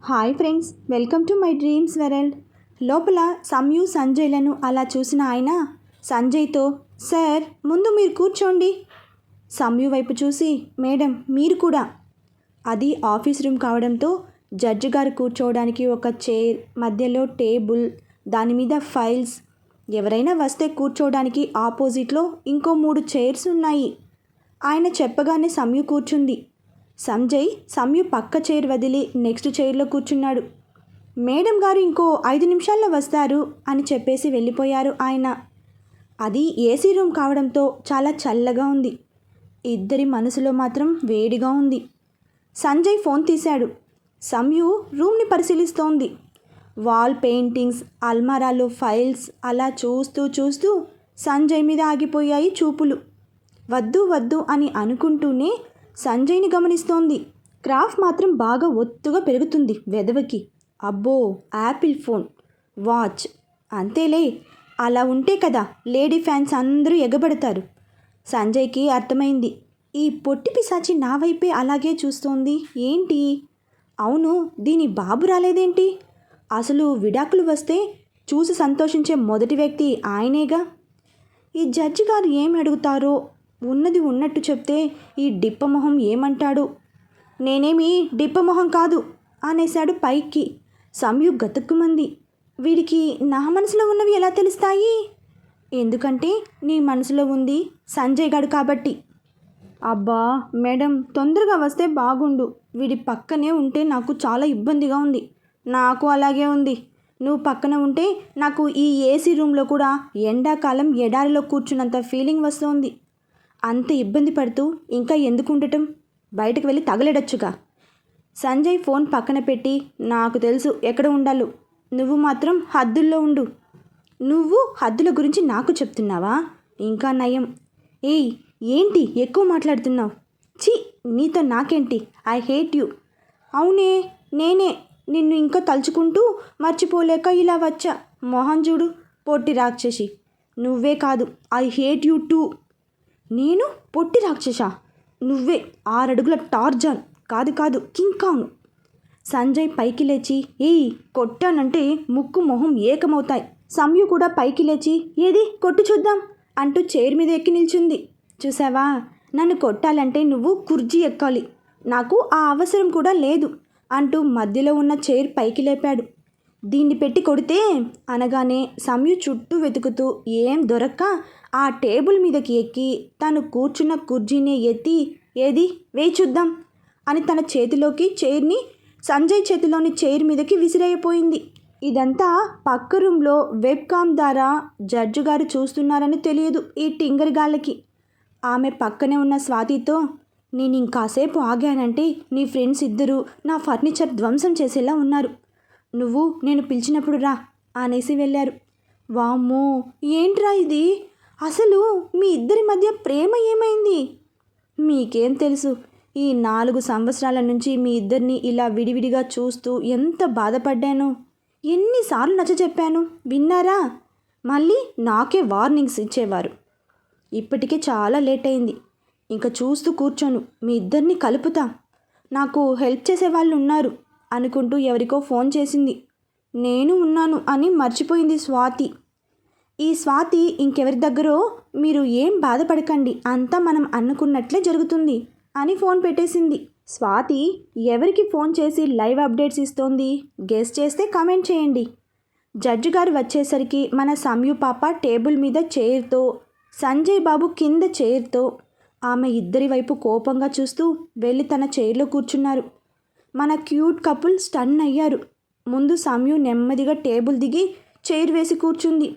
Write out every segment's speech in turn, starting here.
Hi friends, welcome to my dreams world. లోపల సంయు సంజయ్లను అలా చూసిన ఆయన సంజయ్తో, సార్ ముందు మీరు కూర్చోండి. సంయు వైపు చూసి, మేడం మీరు కూడా. అది ఆఫీస్ రూమ్ కావడంతో జడ్జి గారు కూర్చోవడానికి ఒక చైర్, మధ్యలో టేబుల్, దాని మీద ఫైల్స్, ఎవరైనా వస్తే కూర్చోవడానికి ఆపోజిట్లో ఇంకో 3 చైర్స్ ఉన్నాయి. ఆయన చెప్పగానే సంయు కూర్చుంది. సంయు పక్క చైర్ వదిలి నెక్స్ట్ చైర్లో కూర్చున్నాడు. మేడం గారు ఇంకో 5 నిమిషాల్లో వస్తారు అని చెప్పేసి వెళ్ళిపోయారు ఆయన. అది ఏసీ రూమ్ కావడంతో చాలా చల్లగా ఉంది. ఇద్దరి మనసులో మాత్రం వేడిగా ఉంది. సంజయ్ ఫోన్ తీశాడు. సంయు రూమ్ని పరిశీలిస్తోంది. వాల్ పెయింటింగ్స్, అల్మారాలో ఫైల్స్ అలా చూస్తూ చూస్తూ సంజయ్ మీద ఆగిపోయాయి చూపులు. వద్దు వద్దు అని అనుకుంటూనే సంజయ్ని గమనిస్తోంది. క్రాఫ్ మాత్రం బాగా ఒత్తుగా పెరుగుతుంది వెదవకి. అబ్బో, యాపిల్ ఫోన్, వాచ్, అంతేలే, అలా ఉంటే కదా లేడీ ఫ్యాన్స్ అందరూ ఎగబడతారు. సంజయ్కి అర్థమైంది. ఈ పొట్టి పిశాచి నా వైపే అలాగే చూస్తోంది ఏంటి? అవును, దీని బాబు రాలేదేంటి? అసలు విడాకులు వస్తే చూసి సంతోషించే మొదటి వ్యక్తి ఆయనేగా. ఈ జడ్జి గారు ఏమి అడుగుతారో, ఉన్నది ఉన్నట్టు చెప్తే ఈ డిప్పమొహం ఏమంటాడు? నేనేమి డిప్పమొహం కాదు అనేశాడు పైకి. సంయు గతుక్కుమంది. వీడికి నా మనసులో ఉన్నవి ఎలా తెలుస్తాయి? ఎందుకంటే నీ మనసులో ఉంది సంజయ్ గారు కాబట్టి. అబ్బా మేడం, తొందరగా వస్తే బాగుండు. వీడి పక్కనే ఉంటే నాకు చాలా ఇబ్బందిగా ఉంది. నాకు అలాగే ఉంది. నువ్వు పక్కన ఉంటే నాకు ఈ ఏసీ రూమ్లో కూడా ఎండాకాలం ఎడారిలో కూర్చున్నంత ఫీలింగ్ వస్తుంది. అంత ఇబ్బంది పడుతూ ఇంకా ఎందుకు ఉండటం? బయటకు వెళ్ళి తగలెడొచ్చుగా. సంజయ్ ఫోన్ పక్కన పెట్టి, నాకు తెలుసు ఎక్కడ ఉండాలో, నువ్వు మాత్రం హద్దుల్లో ఉండు. నువ్వు హద్దుల గురించి నాకు చెప్తున్నావా? ఇంకా నయం. ఏయ్, ఏంటి ఎక్కువ మాట్లాడుతున్నావు? ఛీ, నీతో నాకేంటి? I hate you. అవునే, నేనే నిన్ను ఇంకా తలుచుకుంటూ మర్చిపోలేక ఇలా వచ్చా. మొహం చూడు, పొట్టి రాక్షసి. నువ్వే కాదు, ఐ హేట్ యూ టూ. నేను పొట్టి రాక్షసా? నువ్వే 6 అడుగుల టార్జాన్. కాదు కింగ్ కాంగ్. సంజయ్ పైకి లేచి, ఏయ్ కొట్టానంటే ముక్కు మొహం ఏకమవుతాయి. సంయు కూడా పైకి లేచి, ఏది కొట్టు చూద్దాం అంటూ చైర్ మీద ఎక్కి నిల్చుంది. చూసావా, నన్ను కొట్టాలంటే నువ్వు కుర్చీ ఎక్కాలి, నాకు ఆ అవసరం కూడా లేదు అంటూ మధ్యలో ఉన్న చైర్ పైకి లేపాడు. దీన్ని పెట్టి కొడితే అనగానే సంయు చుట్టూ వెతుకుతూ ఏం దొరక్క ఆ టేబుల్ మీదకి ఎక్కి తను కూర్చున్న కుర్చీని ఎత్తి, ఏది వేయి చూద్దాం అని తన చేతిలోకి చైర్ని సంజయ్ చేతిలోని చైర్ మీదకి విసిరైపోయింది. ఇదంతా పక్క రూమ్లో వెబ్కామ్ ద్వారా జడ్జి గారు చూస్తున్నారని తెలియదు ఈ టింగరిగాళ్ళకి. ఆమె పక్కనే ఉన్న స్వాతితో, నేను ఇంకాసేపు ఆగానంటే నీ ఫ్రెండ్స్ ఇద్దరు నా ఫర్నిచర్ ధ్వంసం చేసేలా ఉన్నారు. నువ్వు నేను పిలిచినప్పుడు రా అనేసి వెళ్ళారు. వామ్మో, ఏంట్రా ఇది? అసలు మీ ఇద్దరి మధ్య ప్రేమ ఏమైంది? మీకేం తెలుసు? ఈ 4 సంవత్సరాల నుంచి మీ ఇద్దరిని ఇలా విడివిడిగా చూస్తూ ఎంత బాధపడ్డాను. ఎన్నిసార్లు నచ్చచెప్పాను, విన్నారా? మళ్ళీ నాకే వార్నింగ్స్ ఇచ్చేవారు. ఇప్పటికే చాలా లేట్ అయింది. ఇంకా చూస్తూ కూర్చోను, మీ ఇద్దరిని కలుపుతా. నాకు హెల్ప్ చేసేవాళ్ళు ఉన్నారు అనుకుంటూ ఎవరికో ఫోన్ చేసింది. నేను ఉన్నాను అని మర్చిపోయింది స్వాతి. ఈ స్వాతి ఇంకెవరి దగ్గరో, మీరు ఏం బాధపడకండి, అంతా మనం అనుకున్నట్లే జరుగుతుంది అని ఫోన్ పెట్టేసింది. స్వాతి ఎవరికి ఫోన్ చేసి లైవ్ అప్డేట్స్ ఇస్తోంది? గెస్ చేస్తే కామెంట్ చేయండి. జడ్జి గారు వచ్చేసరికి మన సంయు పాప టేబుల్ మీద చైర్తో, సంజయ్ బాబు కింద చైర్తో, ఆమె ఇద్దరి వైపు కోపంగా చూస్తూ వెళ్ళి తన చైర్లో కూర్చున్నారు. మన క్యూట్ కపుల్ స్టన్ అయ్యారు. ముందు సంయు నెమ్మదిగా టేబుల్ దిగి చైర్ వేసి కూర్చుంది.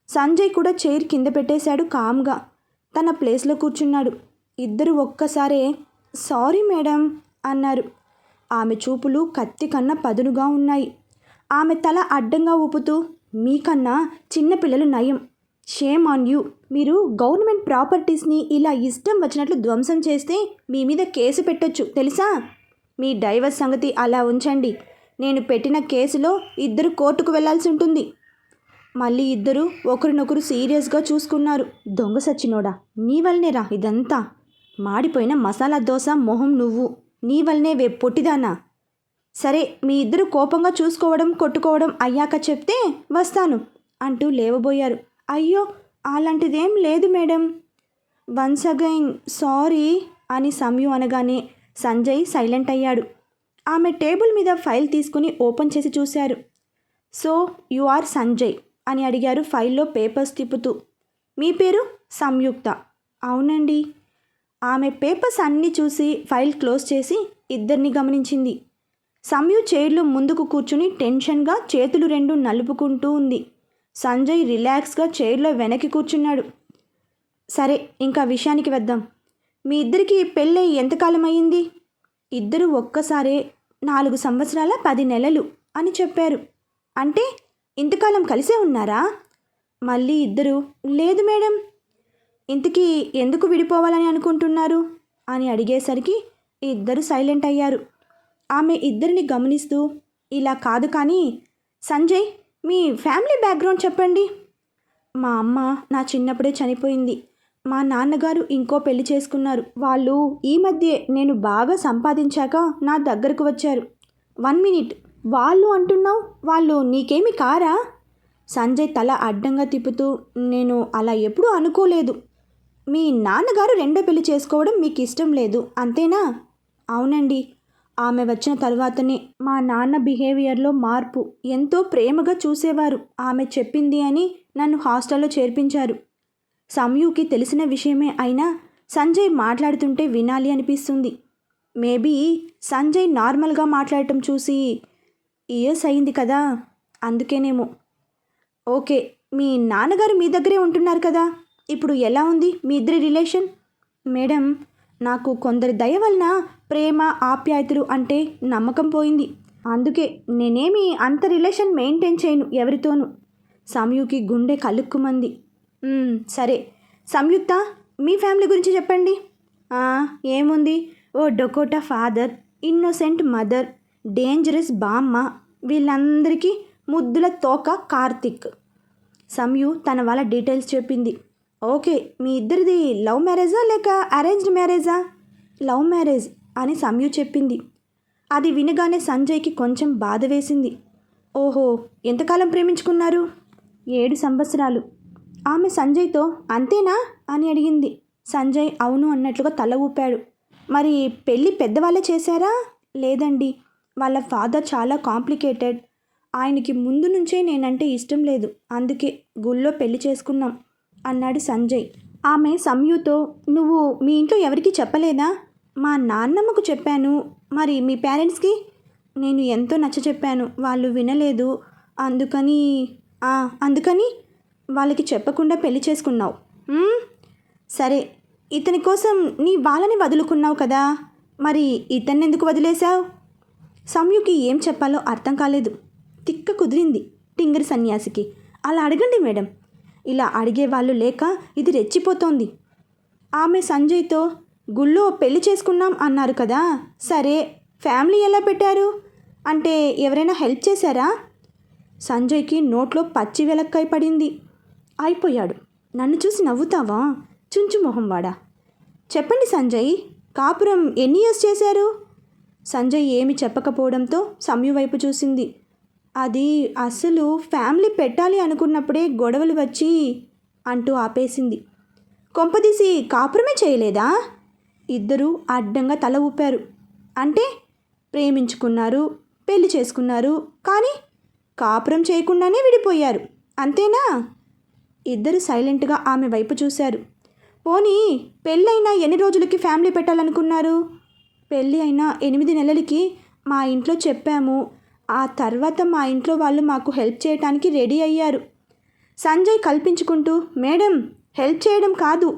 సంజయ్ కూడా చైర్ కింద పెట్టేశాడు కామ్గా. తన ప్లేస్లో కూర్చున్నాడు. ఇద్దరు ఒక్కసారే సారీ మేడం అన్నారు. ఆమె చూపులు కత్తి కన్నా పదునుగా ఉన్నాయి. ఆమె తల అడ్డంగా ఊపుతూ, మీకన్నా చిన్నపిల్లలు నయం. Shame on you. మీరు గవర్నమెంట్ ప్రాపర్టీస్ని ఇలా ఇష్టం వచ్చినట్లు ధ్వంసం చేస్తే మీ మీద కేసు పెట్టొచ్చు తెలుసా? మీ డైవర్స్ సంగతి అలా ఉంచండి. నేను పెట్టిన కేసులో ఇద్దరు కోర్టుకు వెళ్లాల్సి ఉంటుంది. మళ్ళీ ఇద్దరు ఒకరినొకరు సీరియస్గా చూసుకున్నారు. దొంగ సచ్చినోడా, నీ వల్లనేరా ఇదంతా. మాడిపోయిన మసాలా దోశ మొహం నువ్వు, నీ వల్లనే పొట్టిదానా. సరే మీ ఇద్దరు కోపంగా చూసుకోవడం కొట్టుకోవడం అయ్యాక చెప్తే వస్తాను అంటూ లేవబోయారు. అయ్యో అలాంటిదేం లేదు మేడం. వన్స్ అగైన్ సారీ అని సంయు అనగానే సంజయ్ సైలెంట్ అయ్యాడు. ఆమె టేబుల్ మీద ఫైల్ తీసుకుని ఓపెన్ చేసి చూశారు. సో యు ఆర్ సంజయ్ అని అడిగారు ఫైల్లో పేపర్స్ తిప్పుతూ. మీ పేరు? సంయుక్త. అవునండి. ఆమె పేపర్స్ అన్నీ చూసి ఫైల్ క్లోజ్ చేసి ఇద్దరిని గమనించింది. సంయు చైర్లో ముందుకు కూర్చుని టెన్షన్గా చేతులు రెండు నలుపుకుంటూ ఉంది. సంజయ్ రిలాక్స్గా చైర్లో వెనక్కి కూర్చున్నాడు. సరే ఇంకా విషయానికి వద్దాం. మీ ఇద్దరికి పెళ్ళై ఎంతకాలం అయ్యింది? ఇద్దరు ఒక్కసారే 4 సంవత్సరాల 10 నెలలు అని చెప్పారు. అంటే ఇంతకాలం కలిసే ఉన్నారా? మళ్ళీ ఇద్దరు లేదు మేడం. ఇంతకీ ఎందుకు విడిపోవాలని అనుకుంటున్నారు అని అడిగేసరికి ఇద్దరు సైలెంట్ అయ్యారు. ఆమె ఇద్దరిని గమనిస్తూ ఇలా కాదు కానీ సంజయ్ మీ ఫ్యామిలీ బ్యాక్గ్రౌండ్ చెప్పండి. మా అమ్మ నా చిన్నప్పుడే చనిపోయింది. మా నాన్నగారు ఇంకో పెళ్లి చేసుకున్నారు. వాళ్ళు ఈ మధ్యే నేను బాగా సంపాదించాక నా దగ్గరకు వచ్చారు. 1 మినిట్, వాళ్ళు అంటున్నావు? వాళ్ళు నీకేమి కారా? సంజయ్ తల అడ్డంగా తిప్పుతూ నేను అలా ఎప్పుడూ అనుకోలేదు. మీ నాన్నగారు రెండో పెళ్లి చేసుకోవడం మీకు ఇష్టం లేదు అంతేనా? అవునండి. ఆమె వచ్చిన తర్వాతనే మా నాన్న బిహేవియర్లో మార్పు. ఎంతో ప్రేమగా చూసేవారు. ఆమె చెప్పింది అని నన్ను హాస్టల్లో చేర్పించారు. సంయుకి తెలిసిన విషయమే అయినా సంజయ్ మాట్లాడుతుంటే వినాలి అనిపిస్తుంది. మేబీ సంజయ్ నార్మల్గా మాట్లాడటం చూసి ఇయర్స్ అయింది కదా, అందుకేనేమో. ఓకే, మీ నాన్నగారు మీ దగ్గరే ఉంటున్నారు కదా, ఇప్పుడు ఎలా ఉంది మీ ఇద్దరి రిలేషన్? మేడం, నాకు కొందరి దయ వలన ప్రేమ ఆప్యాయతలు అంటే నమ్మకం పోయింది. అందుకే నేనేమి అంత రిలేషన్ మెయింటైన్ చేయను ఎవరితోనూ. సంయుకి గుండె కలుక్కుమంది. సరే సంయుక్త, మీ ఫ్యామిలీ గురించి చెప్పండి. ఏముంది, ఓ డొకోటా ఫాదర్, ఇన్నోసెంట్ మదర్, డేంజరస్ బామ్మ, వీళ్ళందరికీ ముద్దుల తోక కార్తిక్. సంయు తన వాళ్ళ డీటెయిల్స్ చెప్పింది. ఓకే, మీ ఇద్దరిది లవ్ మ్యారేజా లేక అరేంజ్డ్ మ్యారేజా? లవ్ మ్యారేజ్ అని సంయు చెప్పింది. అది వినగానే సంజయ్కి కొంచెం బాధ వేసింది. ఓహో, ఎంతకాలం ప్రేమించుకున్నారు? 7 సంవత్సరాలు. ఆమె సంజయ్తో అంతేనా అని అడిగింది. సంజయ్ అవును అన్నట్లుగా తల ఊపాడు. మరి పెళ్ళి పెద్దవాళ్ళే చేశారా? లేదండి, వాళ్ళ ఫాదర్ చాలా కాంప్లికేటెడ్. ఆయనకి ముందు నుంచే నేనంటే ఇష్టం లేదు, అందుకే గుళ్ళో పెళ్లి చేసుకున్నాం అన్నాడు సంజయ్. ఆమె సంయుతో నువ్వు మీ ఇంట్లో ఎవరికీ చెప్పలేదా? మా నాన్నమ్మకు చెప్పాను. మరి మీ పేరెంట్స్కి? నేను ఎంతో నచ్చ చెప్పాను, వాళ్ళు వినలేదు. అందుకని వాళ్ళకి చెప్పకుండా పెళ్లి చేసుకున్నావు. సరే, ఇతని కోసం నీ వాళ్ళని వదులుకున్నావు కదా, మరి ఇతన్ని ఎందుకు వదిలేశావు? సంయుకి ఏం చెప్పాలో అర్థం కాలేదు. తిక్క కుదిరింది టింగరి సన్యాసికి. అలా అడగండి మేడం, ఇలా అడిగేవాళ్ళు లేక ఇది రెచ్చిపోతోంది. ఆమె సంజయ్తో గుళ్ళో పెళ్లి చేసుకున్నాం అన్నారు కదా, సరే ఫ్యామిలీ ఎలా పెట్టారు? అంటే ఎవరైనా హెల్ప్ చేశారా? సంజయ్కి నోట్లో పచ్చి వెలక్కాయ పడింది. అయిపోయాడు. నన్ను చూసి నవ్వుతావా చుంచు మొహంవాడా? చెప్పండి సంజయ్, కాపురం ఎన్ని ఇయర్స్ చేశారు? సంజయ్ ఏమి చెప్పకపోవడంతో సంయు వైపు చూసింది. అది అసలు ఫ్యామిలీ పెట్టాలి అనుకున్నప్పుడే గొడవలు వచ్చి అంటూ ఆపేసింది. కొంపదీసి కాపురమే చేయలేదా? ఇద్దరూ అడ్డంగా తల ఊపారు. అంటే ప్రేమించుకున్నారు, పెళ్లి చేసుకున్నారు, కానీ కాపురం చేయకుండానే విడిపోయారు అంతేనా? ఇద్దరు సైలెంట్గా ఆమె వైపు చూశారు. పోనీ పెళ్ళైనా ఎన్ని రోజులకి ఫ్యామిలీ పెట్టాలనుకున్నారు? పెళ్ళి అయినా 8 నెలలకి మా ఇంట్లో చెప్పాము. ఆ తర్వాత మా ఇంట్లో వాళ్ళు మాకు హెల్ప్ చేయడానికి రెడీ అయ్యారు. సంజయ్ కల్పించుకుంటూ మేడం, హెల్ప్ చేయడం కాదు,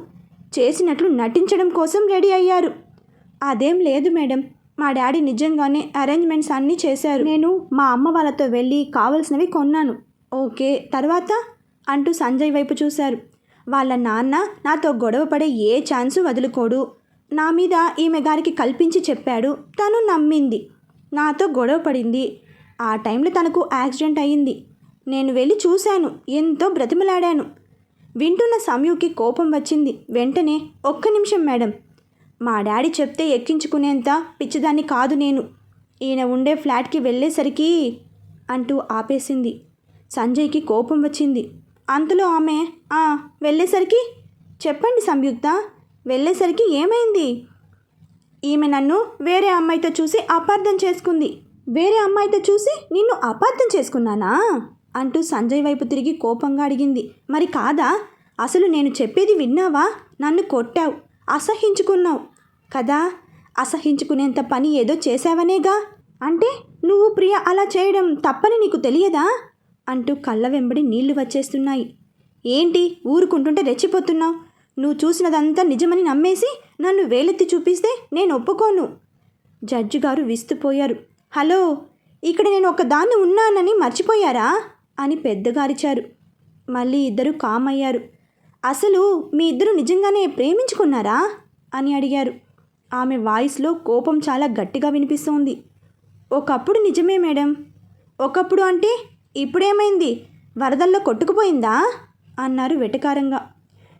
చేసినట్లు నటించడం కోసం రెడీ అయ్యారు. అదేం లేదు మేడం, మా డాడీ నిజంగానే అరేంజ్మెంట్స్ అన్నీ చేశారు. నేను మా అమ్మ వాళ్ళతో వెళ్ళి కావలసినవి కొన్నాను. ఓకే, తర్వాత అంటూ సంజయ్ వైపు చూశారు. వాళ్ళ నాన్న నాతో గొడవ పడే ఏ ఛాన్సు వదులుకోడు. నా మీద ఈమె గారికి కల్పించి చెప్పాడు. తను నమ్మింది, నాతో గొడవ పడింది. ఆ టైంలో తనకు యాక్సిడెంట్ అయ్యింది. నేను వెళ్ళి చూశాను, ఎంతో బ్రతిమలాడాను. వింటున్న సంయుకి కోపం వచ్చింది. వెంటనే ఒక్క నిమిషం మేడం, మా డాడీ చెప్తే ఎక్కించుకునేంత పిచ్చిదాన్ని కాదు నేను. ఈయన ఉండే ఫ్లాట్కి వెళ్ళేసరికి అంటూ ఆపేసింది. సంజయ్కి కోపం వచ్చింది. అంతలో ఆమె వెళ్ళేసరికి చెప్పండి సంయుక్త, వెళ్ళేసరికి ఏమైంది? ఈమె నన్ను వేరే అమ్మాయితో చూసి అపార్థం చేసుకుంది. వేరే అమ్మాయితో చూసి నిన్ను అపార్థం చేసుకున్నానా అంటూ సంజయ్ వైపు తిరిగి కోపంగా అడిగింది. మరి కాదా? అసలు నేను చెప్పేది విన్నావా? నన్ను కొట్టావు, అసహించుకున్నావు కదా. అసహించుకునేంత పని ఏదో చేశావనేగా. అంటే నువ్వు ప్రియ అలా చేయడం తప్పని నీకు తెలియదా అంటూ కళ్ళ వెంబడి నీళ్లు వచ్చేస్తున్నాయి. ఏంటి ఊరుకుంటుంటే రెచ్చిపోతున్నావు? నువ్వు చూసినదంతా నిజమని నమ్మేసి నన్ను వేలెత్తి చూపిస్తే నేను ఒప్పుకోను. జడ్జి గారు విస్తుపోయారు. హలో, ఇక్కడ నేను ఒకదాన్ని ఉన్నానని మర్చిపోయారా అని పెద్దగా అరిచారు. మళ్ళీ ఇద్దరు కామయ్యారు. అసలు మీ ఇద్దరు నిజంగానే ప్రేమించుకున్నారా అని అడిగారు. ఆమె వాయిస్లో కోపం చాలా గట్టిగా వినిపిస్తోంది. ఒకప్పుడు నిజమే మేడం. ఒకప్పుడు అంటే ఇప్పుడేమైంది? వరదల్లో కొట్టుకుపోయిందా అన్నారు వెటకారంగా.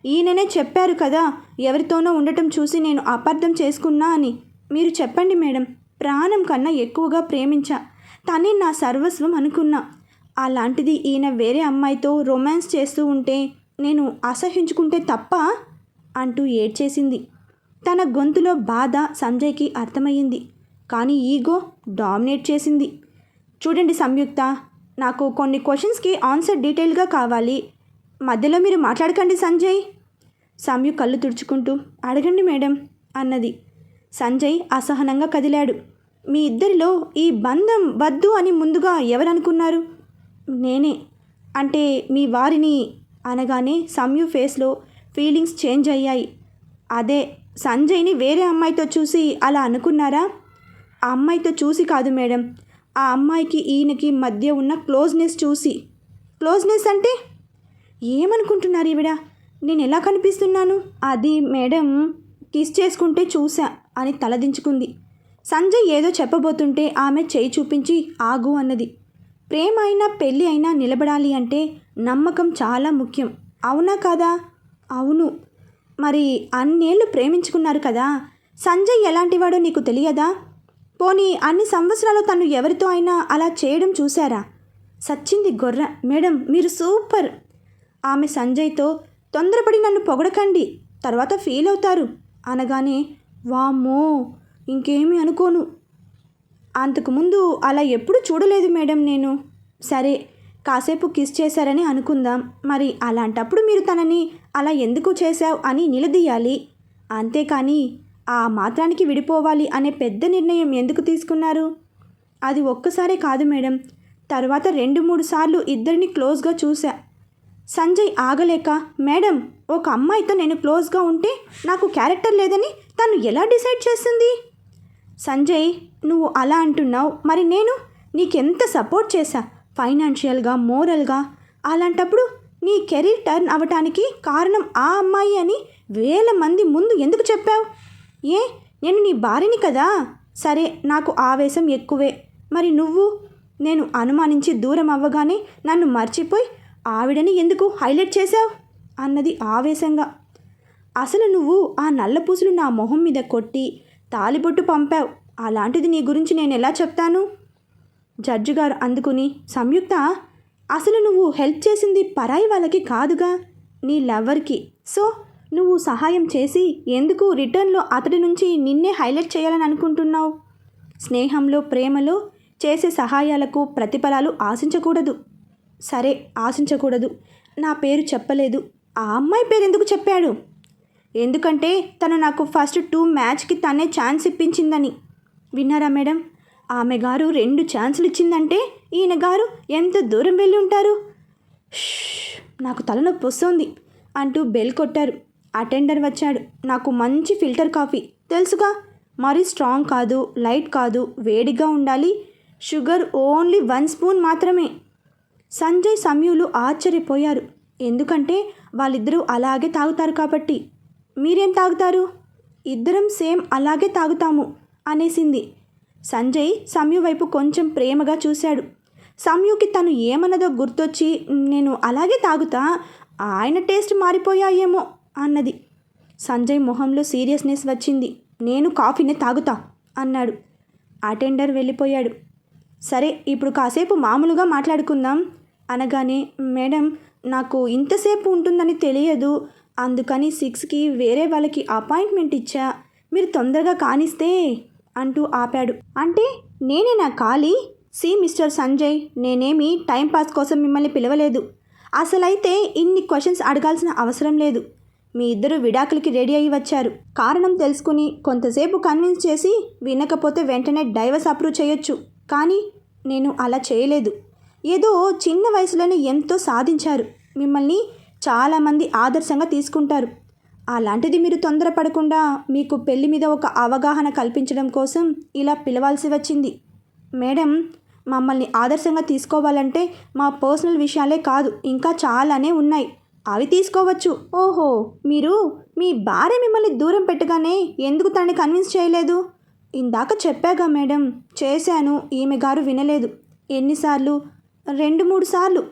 ఈయననే చెప్పారు కదా ఎవరితోనో ఉండటం చూసి నేను అపార్థం చేసుకున్నా అని. మీరు చెప్పండి మేడం. ప్రాణం కన్నా ఎక్కువగా ప్రేమించా, తనే నా సర్వస్వం అనుకున్నా. అలాంటిది ఈయన వేరే అమ్మాయితో రొమాన్స్ చేస్తూ ఉంటే నేను అసహించుకుంటే తప్ప అంటూ ఏడ్చేసింది. తన గొంతులో బాధ సంజయ్కి అర్థమయ్యింది. కానీ ఈగో డామినేట్ చేసింది. చూడండి సంయుక్త, నాకు కొన్ని క్వశ్చన్స్కి ఆన్సర్ డీటెయిల్గా కావాలి. మధ్యలో మీరు మాట్లాడకండి సంజయ్. సంయు కళ్ళు తుడుచుకుంటూ అడగండి మేడం అన్నది. సంజయ్ అసహనంగా కదిలాడు. మీ ఇద్దరిలో ఈ బంధం వద్దు అని ముందుగా ఎవరనుకున్నారు? నేనే. అంటే మీ వారిని అనగానే సంయు ఫేస్లో ఫీలింగ్స్ చేంజ్ అయ్యాయి. అదే సంజయ్ని వేరే అమ్మాయితో చూసి అలా అనుకున్నారా? ఆ అమ్మాయితో చూసి కాదు మేడం, ఆ అమ్మాయికి ఈయనకి మధ్య ఉన్న క్లోజ్నెస్ చూసి. క్లోజ్నెస్ అంటే ఏమనుకుంటున్నారు ఈవిడ? నేను ఎలా కనిపిస్తున్నాను? అది మేడం, కిస్ చేసుకుంటే చూసా అని తలదించుకుంది. సంజయ్ ఏదో చెప్పబోతుంటే ఆమె చేయి చూపించి ఆగు అన్నది. ప్రేమ అయినా పెళ్ళి అయినా నిలబడాలి అంటే నమ్మకం చాలా ముఖ్యం, అవునా కాదా? అవును. మరి అన్నేళ్ళు ప్రేమించుకున్నారు కదా, సంజయ్ ఎలాంటివాడో నీకు తెలియదా? పోనీ అన్ని సంవత్సరాలు తను ఎవరితో అయినా అలా చేయడం చూశారా? సచ్చింది గొర్రె. మేడం మీరు సూపర్. ఆమె సంజయ్తో తొందరపడి నన్ను పొగడకండి, తర్వాత ఫీల్ అవుతారు అనగానే వామ్మో ఇంకేమీ అనుకోను. అంతకుముందు అలా ఎప్పుడు చూడలేదు మేడం నేను. సరే కాసేపు కిస్ చేశారని అనుకుందాం. మరి అలాంటప్పుడు మీరు తనని అలా ఎందుకు చేశావు అని నిలదీయాలి. అంతేకాని ఆ మాత్రానికి విడిపోవాలి అనే పెద్ద నిర్ణయం ఎందుకు తీసుకున్నారు? అది ఒక్కసారే కాదు మేడం, తర్వాత 2-3 సార్లు ఇద్దరిని క్లోజ్గా చూసా. సంజయ్ ఆగలేక, మేడం ఒక అమ్మాయితో నేను క్లోజ్గా ఉంటే నాకు క్యారెక్టర్ లేదని తను ఎలా డిసైడ్ చేస్తుంది? సంజయ్ నువ్వు అలా అంటున్నావు, మరి నేను నీకెంత సపోర్ట్ చేశా ఫైనాన్షియల్గా, మోరల్గా. అలాంటప్పుడు నీ కెరీర్ టర్న్ అవ్వటానికి కారణం ఆ అమ్మాయి అని 1000 మంది ముందు ఎందుకు చెప్పావు? నేను నీ భార్యని కదా. సరే నాకు ఆవేశం ఎక్కువే. మరి నువ్వు? నేను అనుమానించి దూరం అవ్వగానే నన్ను మర్చిపోయి ఆవిడని ఎందుకు హైలైట్ చేశావు అన్నది ఆవేశంగా. అసలు నువ్వు ఆ నల్లపూసలు నా మొహం మీద కొట్టి తాలిబొట్టు పంపావు. అలాంటిది నీ గురించి నేను ఎలా చెప్తాను? జడ్జి గారు అందుకుని, సంయుక్త అసలు నువ్వు హెల్ప్ చేసింది పరాయి వాళ్ళకి కాదుగా, నీ లవర్కి. సో నువ్వు సహాయం చేసి ఎందుకు రిటర్న్లో అతడి నుంచి నిన్నే హైలైట్ చేయాలని అనుకుంటున్నావు? స్నేహంలో, ప్రేమలో చేసే సహాయాలకు ప్రతిఫలాలు ఆశించకూడదు. సరే ఆశించకూడదు. నా పేరు చెప్పలేదు. ఆ అమ్మాయి పేరు ఎందుకు చెప్పాడు? ఎందుకంటే తను నాకు ఫస్ట్ 2 మ్యాచ్కి తనే ఛాన్స్ ఇప్పించిందని. విన్నారా మేడం? ఆమె గారు 2 ఛాన్సులు ఇచ్చిందంటే ఈయన గారు ఎంత దూరం వెళ్ళి ఉంటారు. నాకు తలనొప్పి వస్తుంది అంటూ బెల్ కొట్టారు. అటెండర్ వచ్చాడు. నాకు మంచి ఫిల్టర్ కాఫీ తెలుసుగా, మరీ స్ట్రాంగ్ కాదు, లైట్ కాదు, వేడిగా ఉండాలి. షుగర్ ఓన్లీ 1 స్పూన్ మాత్రమే. సంజయ్ సంయులు ఆశ్చర్యపోయారు. ఎందుకంటే వాళ్ళిద్దరూ అలాగే తాగుతారు కాబట్టి. మీరేం తాగుతారు? ఇద్దరం సేమ్ అలాగే తాగుతాము అనేసింది. సంజయ్ సంయు వైపు కొంచెం ప్రేమగా చూశాడు. సంయుకి తను ఏమన్నదో గుర్తొచ్చి, నేను అలాగే తాగుతా, ఆయన టేస్ట్ మారిపోయాయేమో అన్నది. సంజయ్ మొహంలో సీరియస్నెస్ వచ్చింది. నేను కాఫీనే తాగుతా అన్నాడు. అటెండర్ వెళ్ళిపోయాడు. సరే, ఇప్పుడు కాసేపు మామూలుగా మాట్లాడుకుందాం అనగానే, మేడం నాకు ఇంతసేపు ఉంటుందని తెలియదు, అందుకని 6కి వేరే వాళ్ళకి అపాయింట్మెంట్ ఇచ్చా, మీరు తొందరగా కానిస్తే అంటూ ఆపాడు. అంటే నేనేనా ఖాళీ? మిస్టర్ సంజయ్, నేనేమి టైంపాస్ కోసం మిమ్మల్ని పిలవలేదు. అసలైతే ఇన్ని క్వశ్చన్స్ అడగాల్సిన అవసరం లేదు. మీ ఇద్దరు విడాకులకి రెడీ అయ్యి వచ్చారు. కారణం తెలుసుకుని కొంతసేపు కన్విన్స్ చేసి వినకపోతే వెంటనే డైవర్స్ అప్రూవ్ చేయొచ్చు. కానీ నేను అలా చేయలేదు. ఏదో చిన్న వయసులోనే ఎంతో సాధించారు. మిమ్మల్ని చాలామంది ఆదర్శంగా తీసుకుంటారు. అలాంటిది మీరు తొందరపడకుండా మీకు పెళ్లి మీద ఒక అవగాహన కల్పించడం కోసం ఇలా పిలవాల్సి వచ్చింది. మేడం, మమ్మల్ని ఆదర్శంగా తీసుకోవాలంటే మా పర్సనల్ విషయాలే కాదు, ఇంకా చాలానే ఉన్నాయి, అవి తీసుకోవచ్చు. ఓహో, మీరు మీ భార్య మిమ్మల్ని దూరం పెట్టగానే ఎందుకు తనని కన్విన్స్ చేయలేదు? ఇందాక చెప్పాగా మేడం, చేశాను, ఈమె గారు వినలేదు. ఎన్నిసార్లు? 2-3 సార్లు.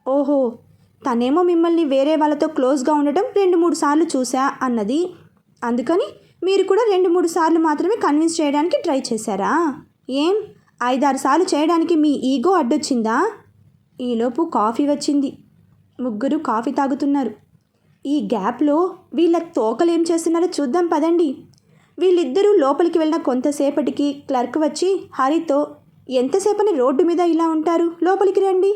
ఓహో, తనేమో మిమ్మల్ని వేరే వాళ్ళతో క్లోజ్గా ఉండటం 2-3 సార్లు చూసా అన్నది. అందుకని మీరు కూడా 2-3 సార్లు మాత్రమే కన్విన్స్ చేయడానికి ట్రై చేశారా? ఏం 5-6 సార్లు చేయడానికి మీ ఈగో అడ్డొచ్చిందా? ఈలోపు కాఫీ వచ్చింది. ముగ్గురు కాఫీ తాగుతున్నారు. ఈ గ్యాప్లో వీళ్ళ తోకలు ఏం చేస్తున్నారో చూద్దాం పదండి. వీళ్ళిద్దరూ లోపలికి వెళ్ళిన కొంతసేపటికి క్లర్క్ వచ్చి హరితో, ఎంతసేపని రోడ్డు మీద ఇలా ఉంటారు, లోపలికి రండి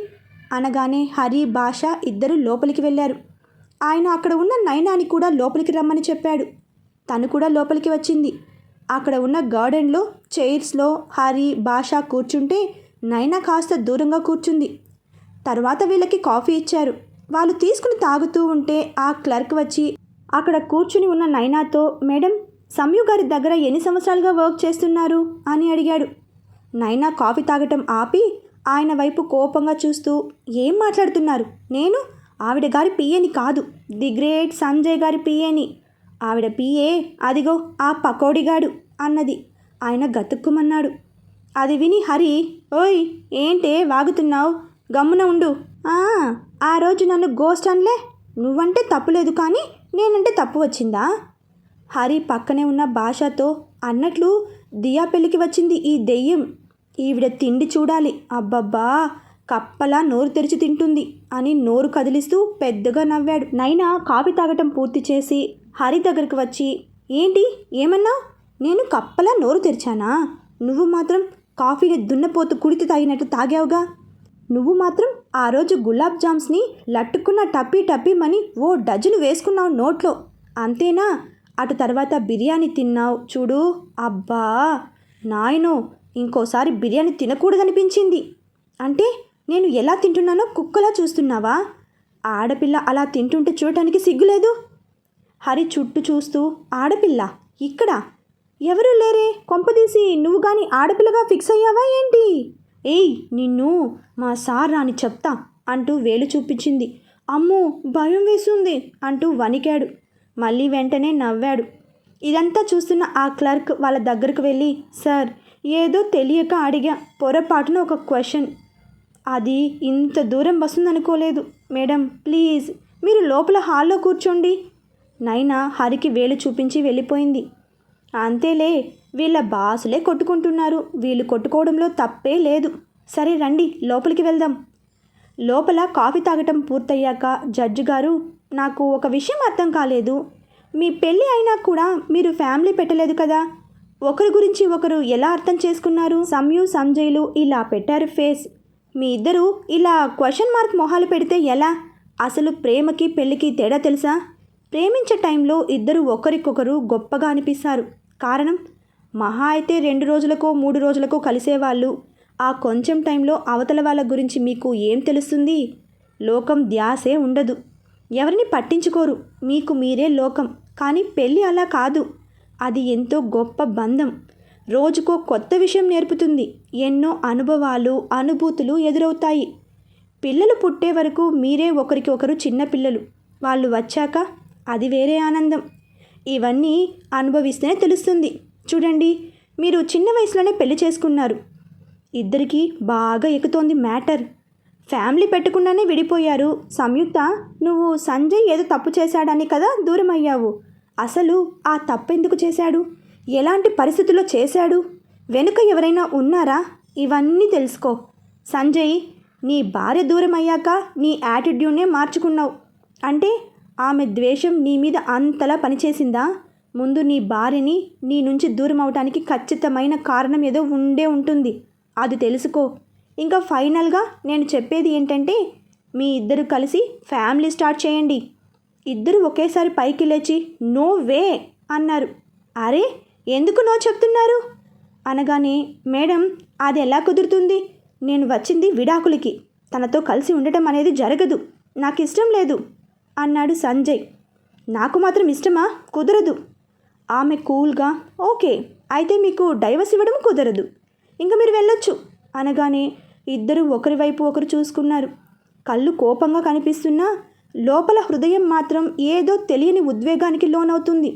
అనగానే హరి, భాష ఇద్దరు లోపలికి వెళ్ళారు. ఆయన అక్కడ ఉన్న నైనాని కూడా లోపలికి రమ్మని చెప్పాడు. తను కూడా లోపలికి వచ్చింది. అక్కడ ఉన్న గార్డెన్లో చైర్స్లో హరి, భాష కూర్చుంటే నైనా కాస్త దూరంగా కూర్చుంది. తర్వాత వీళ్ళకి కాఫీ ఇచ్చారు. వాళ్ళు తీసుకుని తాగుతూ ఉంటే ఆ క్లర్క్ వచ్చి అక్కడ కూర్చుని ఉన్న నైనాతో, మేడం, సంయు గారి దగ్గర ఎన్ని సంవత్సరాలుగా వర్క్ చేస్తున్నారు అని అడిగాడు. నైనా కాఫీ తాగటం ఆపి ఆయన వైపు కోపంగా చూస్తూ, ఏం మాట్లాడుతున్నారు? నేను ఆవిడ గారి పిఏని కాదు, ది గ్రేట్ సంజయ్ గారి పిఏని. ఆవిడ పిఏ అదిగో ఆ పకోడిగాడు అన్నది. ఆయన గతుక్కుమన్నాడు. అది విని హరి, ఓయ్ ఏంటే వాగుతున్నావు, గమ్మున ఉండు. ఆ రోజు నన్ను గోస్ట్ అనలే, నువ్వంటే తప్పులేదు కానీ నేనంటే తప్పు వచ్చిందా? హరి పక్కనే ఉన్న భాషతో, అన్నట్లు దియా పెళ్ళికి వచ్చింది ఈ దెయ్యం, ఈవిడ తిండి చూడాలి, అబ్బబ్బా కప్పలా నోరు తెరిచి తింటుంది అని నోరు కదిలిస్తూ పెద్దగా నవ్వాడు. నైనా కాఫీ తాగటం పూర్తి చేసి హరి దగ్గరకు వచ్చి, ఏంటి ఏమన్నావు? నేను కప్పలా నోరు తెరిచానా? నువ్వు మాత్రం కాఫీని దున్నపోతు కుడితి తాగినట్టు తాగావుగా. నువ్వు మాత్రం ఆ రోజు గులాబ్ జామ్స్ని లట్టుకున్న టప్పీ టప్పీమని ఓ డజను వేసుకున్నావు నోట్లో, అంతేనా? అటు తర్వాత బిర్యానీ తిన్నావు చూడు, అబ్బా నాయనో, ఇంకోసారి బిర్యానీ తినకూడదనిపించింది. అంటే నేను ఎలా తింటున్నానో కుక్కలా చూస్తున్నావా? ఆడపిల్ల అలా తింటుంటే చూడటానికి సిగ్గులేదు? హరి చుట్టూ చూస్తూ, ఆడపిల్ల ఇక్కడ ఎవరూ లేరే, కొంపదీసి నువ్వు కానీ ఆడపిల్లగా ఫిక్స్ అయ్యావా ఏంటి? ఏయ్ నిన్ను మా సార్ రాని చెప్తా అంటూ వేలు చూపించింది. అమ్మో భయం వేస్తుంది అంటూ వణికాడు. మళ్ళీ వెంటనే నవ్వాడు. ఇదంతా చూస్తున్న ఆ క్లర్క్ వాళ్ళ దగ్గరకు వెళ్ళి, సార్ ఏదో తెలియక అడిగా, పొరపాటున ఒక క్వశ్చన్, అది ఇంత దూరం వస్తుందనుకోలేదు. మేడం ప్లీజ్ మీరు లోపల హాల్లో కూర్చోండి. నైనా హరికి వేలు చూపించి వెళ్ళిపోయింది. అంతేలే, వీళ్ళ బాసులే కొట్టుకుంటున్నారు, వీళ్ళు కొట్టుకోవడంలో తప్పే లేదు. సరే రండి లోపలికి వెళ్దాం. లోపల కాఫీ తాగటం పూర్తయ్యాక జడ్జి గారు, నాకు ఒక విషయం అర్థం కాలేదు, మీ పెళ్ళి అయినా కూడా మీరు ఫ్యామిలీ పెట్టలేదు కదా, ఒకరి గురించి ఒకరు ఎలా అర్థం చేసుకున్నారు? సంయు సంజయ్లు ఇలా పెట్టారు ఫేస్, మీ ఇద్దరు ఇలా క్వశ్చన్ మార్క్ మొహాలు పెడితే ఎలా? అసలు ప్రేమకి పెళ్ళికి తేడా తెలుసా? ప్రేమించే టైంలో ఇద్దరు ఒకరికొకరు గొప్పగా అనిపిస్తారు. కారణం మహా అయితే 2 రోజులకో 3 రోజులకో కలిసేవాళ్ళు. ఆ కొంచెం టైంలో అవతల వాళ్ళ గురించి మీకు ఏం తెలుస్తుంది? లోకం ధ్యాసే ఉండదు, ఎవరిని పట్టించుకోరు, మీకు మీరే లోకం. కానీ పెళ్ళి అలా కాదు, అది ఎంతో గొప్ప బంధం, రోజుకో కొత్త విషయం నేర్పుతుంది, ఎన్నో అనుభవాలు అనుభూతులు ఎదురవుతాయి. పిల్లలు పుట్టే వరకు మీరే ఒకరికి ఒకరు చిన్నపిల్లలు, వాళ్ళు వచ్చాక అది వేరే ఆనందం. ఇవన్నీ అనుభవిస్తేనే తెలుస్తుంది. చూడండి, మీరు చిన్న వయసులోనే పెళ్లి చేసుకున్నారు, ఇద్దరికీ బాగా ఎక్కుతోంది మ్యాటర్, ఫ్యామిలీ పెట్టకుండానే విడిపోయారు. సంయుక్త, నువ్వు సంజయ్ ఏదో తప్పు చేశాడని కదా దూరం అయ్యావు. అసలు ఆ తప్పు ఎందుకు చేశాడు, ఎలాంటి పరిస్థితుల్లో చేశాడు, వెనుక ఎవరైనా ఉన్నారా? ఇవన్నీ తెలుసుకో. సంజయ్, నీ భార్య దూరం అయ్యాక నీ యాటిట్యూడ్నే మార్చుకున్నావు. అంటే ఆమె ద్వేషం నీ మీద అంతలా పనిచేసిందా? ముందు నీ భార్యని నీ నుంచి దూరం అవటానికి ఖచ్చితమైన కారణం ఏదో ఉండే ఉంటుంది. అది తెలుసుకో. ఇంకా ఫైనల్గా నేను చెప్పేది ఏంటంటే, మీ ఇద్దరు కలిసి ఫ్యామిలీ స్టార్ట్ చేయండి. ఇద్దరు ఒకేసారి పైకి లేచి నో వే అన్నారు. అరే, ఎందుకు నో చెప్తున్నారు అనగానే, మేడం అది ఎలా కుదురుతుంది? నేను వచ్చింది విడాకులకి. తనతో కలిసి ఉండటం అనేది జరగదు. నాకు ఇష్టం లేదు అన్నాడు సంజయ్. నాకు మాత్రం ఇష్టమా? కుదరదు. ఆమె కూల్గా, ఓకే అయితే మీకు డైవర్స్ ఇవ్వడం కుదరదు, ఇంకా మీరు వెళ్ళొచ్చు అనగానే ఇద్దరు ఒకరి వైపు ఒకరు చూసుకున్నారు. కళ్ళు కోపంగా కనిపిస్తున్నా లోపల హృదయం మాత్రం ఏదో తెలియని ఉద్వేగానికి లోనవుతుంది.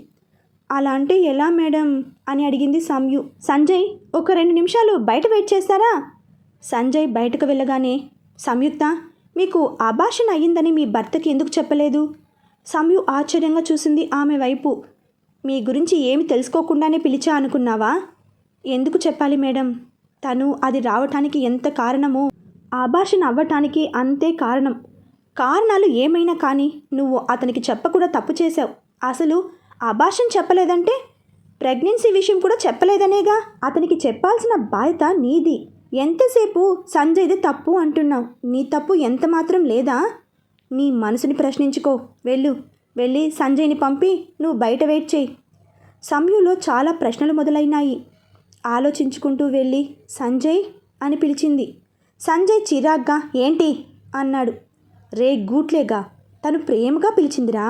అలా అంటే ఎలా మేడం అని అడిగింది సంయు. సంజయ్, ఒక 2 నిమిషాలు బయట వెయిట్ చేస్తారా? సంజయ్ బయటకు వెళ్ళగానే, సంయుక్త, మీకు అబార్షన్ అయ్యిందని మీ భర్తకి ఎందుకు చెప్పలేదు? సంయు ఆశ్చర్యంగా చూసింది ఆమె వైపు. మీ గురించి ఏమి తెలుసుకోకుండానే పిలిచా అనుకున్నావా? ఎందుకు చెప్పాలి మేడం? తను అది రావటానికి ఎంత కారణమో అబార్షన్ అవ్వటానికి అంతే కారణం. కారణాలు ఏమైనా కానీ నువ్వు అతనికి చెప్పకుండా తప్పు చేశావు. అసలు అబార్షన్ చెప్పలేదంటే ప్రెగ్నెన్సీ విషయం కూడా చెప్పలేదనేగా. అతనికి చెప్పాల్సిన బాధ్యత నీది. ఎంతసేపు సంజయ్ది తప్పు అంటున్నావు. నీ తప్పు ఎంత మాత్రం లేదా? నీ మనసుని ప్రశ్నించుకో. వెళ్ళి సంజయ్ని పంపి నువ్వు బయట వెయిట్ చేయి. సంయులో చాలా ప్రశ్నలు మొదలైనాయి. ఆలోచించుకుంటూ వెళ్ళి సంజయ్ అని పిలిచింది. సంజయ్ చిరాగ్గా ఏంటి అన్నాడు. రే గూట్లేగా, తను ప్రేమగా పిలిచిందిరా.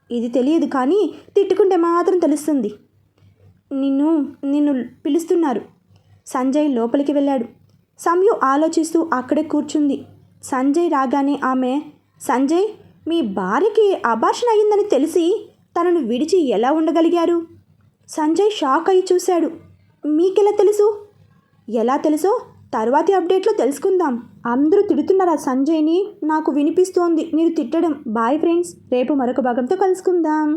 ఇది తెలియదు కానీ తిట్టుకుంటే మాత్రం తెలుస్తుంది. నిన్ను పిలుస్తున్నారు. సంజయ్ లోపలికి వెళ్ళాడు. సంయు ఆలోచిస్తూ అక్కడే కూర్చుంది. సంజయ్ రాగానే ఆమె, సంజయ్, మీ భార్యకి అబార్షన్ అయ్యిందని తెలిసి తనను విడిచి ఎలా ఉండగలిగారు? సంజయ్ షాక్ అయి చూశాడు. మీకెలా తెలుసు? ఎలా తెలుసో తర్వాతి అప్డేట్లో తెలుసుకుందాం. అందరూ తిడుతున్నారా సంజయ్ని? నాకు వినిపిస్తోంది మీరు తిట్టడం. బాయ్ ఫ్రెండ్స్, రేపు మరొక భాగంతో కలుసుకుందాం.